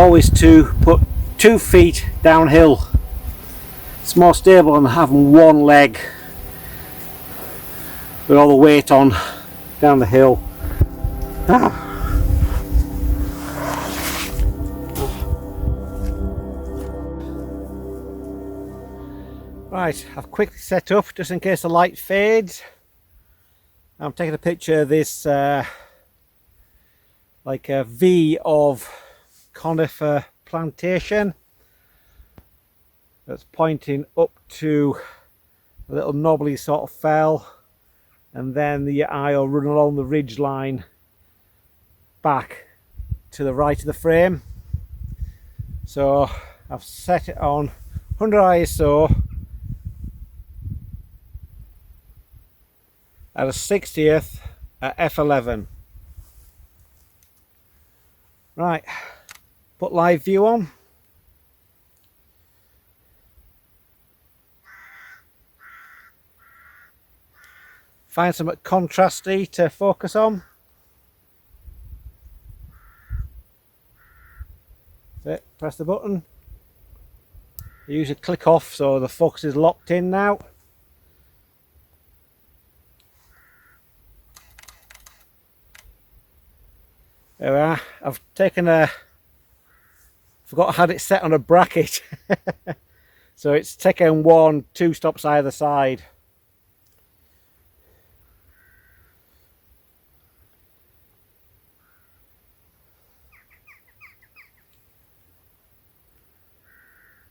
always to put 2 feet downhill. It's more stable than having one leg with all the weight on down the hill. Right, I've quickly set up just in case the light fades. I'm taking a picture of this like a V of conifer plantation that's pointing up to a little knobbly sort of fell, and then the eye will run along the ridge line back to the right of the frame. So I've set it on 100 ISO at a 60th at f11. Right, put live view on. Find something contrasty to focus on. That's it, press the button. You usually click off so the focus is locked in now. There we are. I've taken forgot I had it set on a bracket. So it's taken 2 stops either side.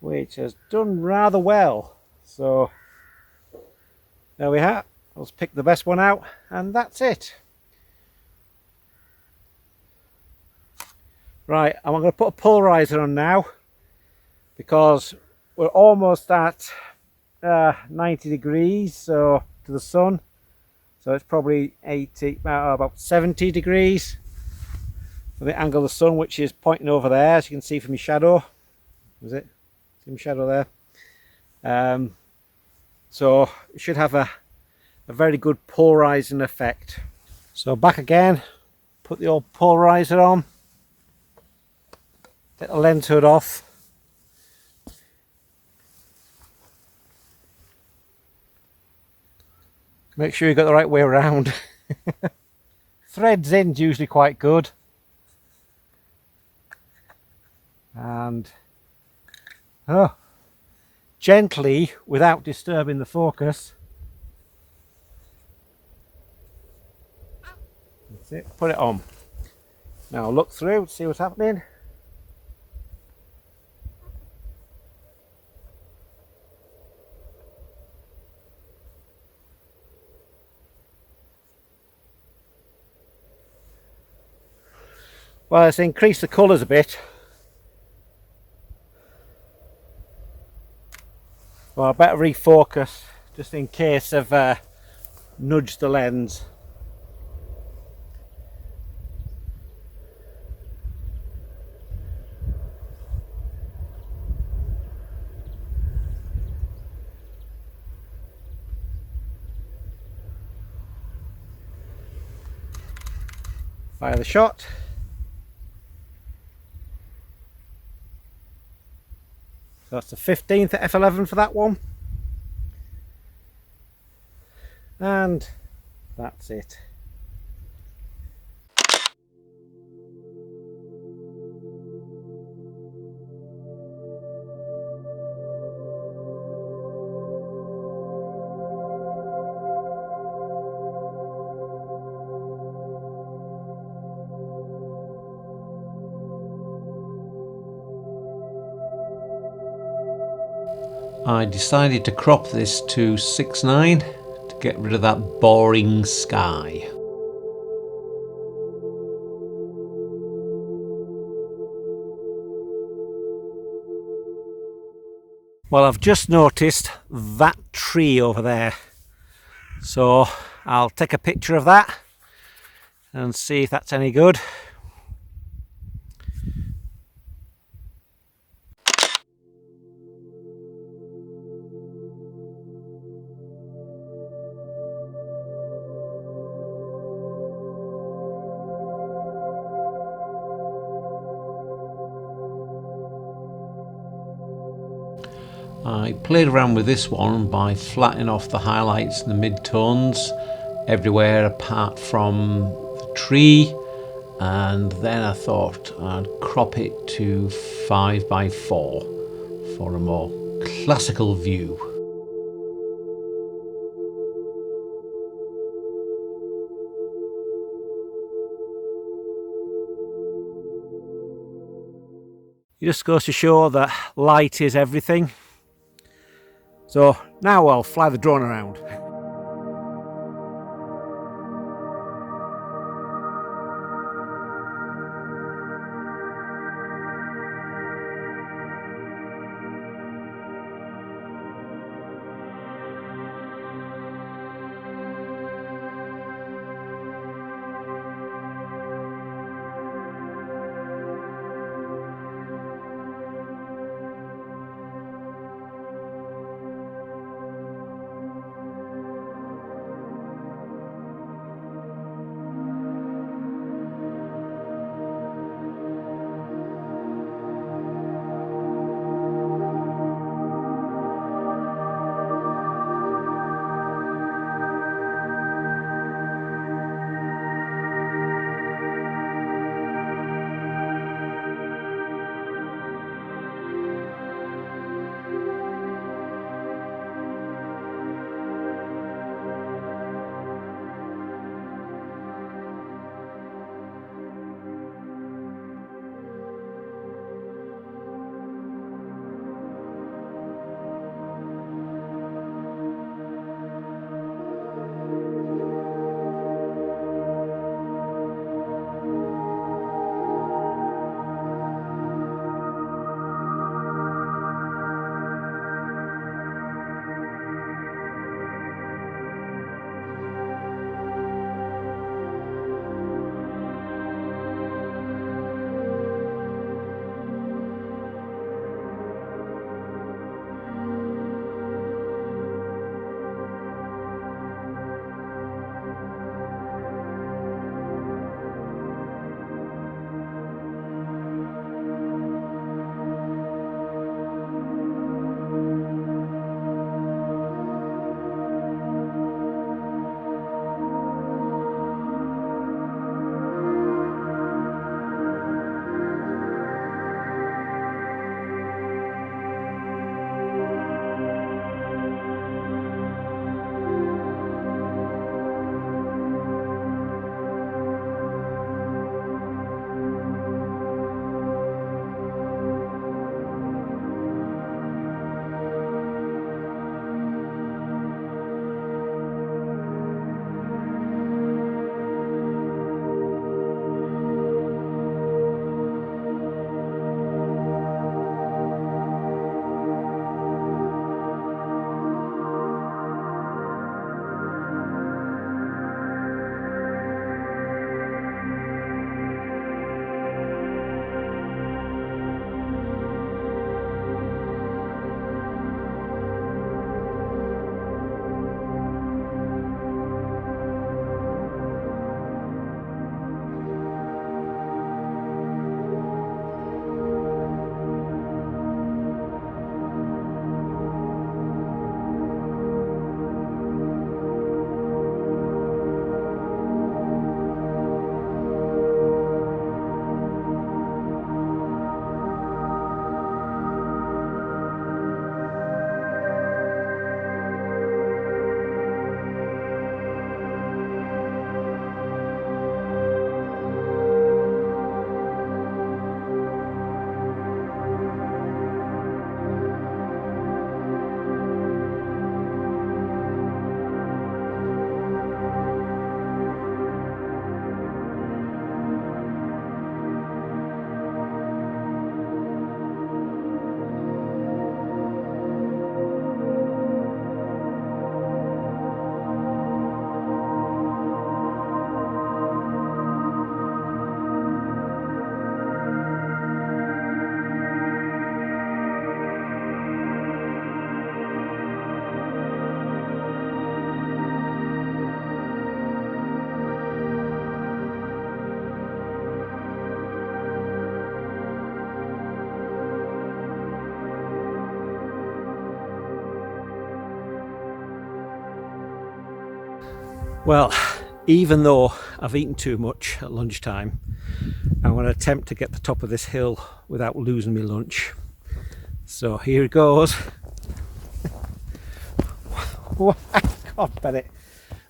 Which has done rather well. So there we are. Let's pick the best one out, and that's it. Right, I'm going to put a polarizer on now because we're almost at 90 degrees so to the sun, so it's probably about 70 degrees for the angle of the sun, which is pointing over there, as you can see from my shadow. Was it? See my shadow there? So it should have a very good polarizing effect. So back again, put the old polarizer on. Take the lens hood off. Make sure you got the right way around. Threads in's usually quite good. And gently, without disturbing the focus. That's it, put it on. Now look through, see what's happening. Well, let's increase the colours a bit. Well, I better refocus just in case I've nudged the lens. Fire the shot. So that's the 15th at f11 for that one. And that's it. I decided to crop this to 6:9 to get rid of that boring sky. Well, I've just noticed that tree over there, so I'll take a picture of that and see if that's any good. I played around with this one by flattening off the highlights and the mid-tones everywhere apart from the tree, and then I thought I'd crop it to 5:4 for a more classical view. It just goes to show that light is everything. So now I'll fly the drone around. Well, even though I've eaten too much at lunchtime, I'm going to attempt to get to the top of this hill without losing my lunch. So here it goes. I can't bet it.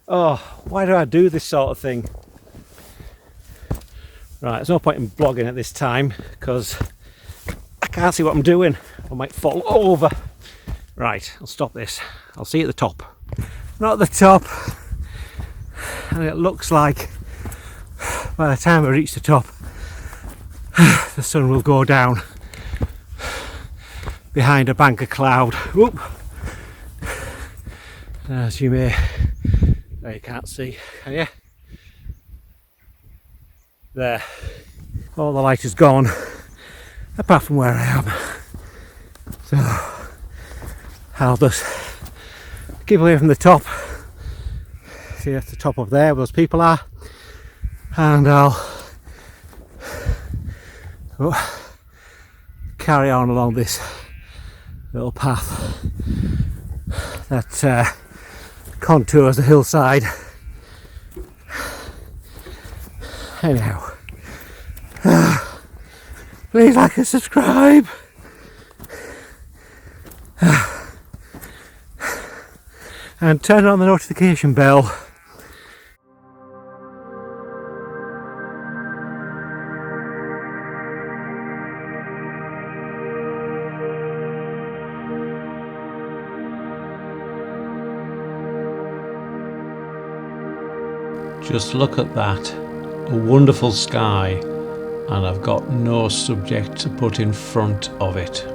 Oh, why do I do this sort of thing? Right, there's no point in blogging at this time because I can't see what I'm doing. I might fall over. Right, I'll stop this. I'll see you at the top. Not at the top. And it looks like by the time I reach the top, the sun will go down behind a bank of cloud. Whoop. As you may, there you can't see, can you? There, all the light is gone, apart from where I am. So I'll just keep away from the top. See, at the top of there where those people are, and I'll carry on along this little path that contours the hillside. Anyhow, please like and subscribe. And turn on the notification bell. Just look at that, a wonderful sky, and I've got no subject to put in front of it.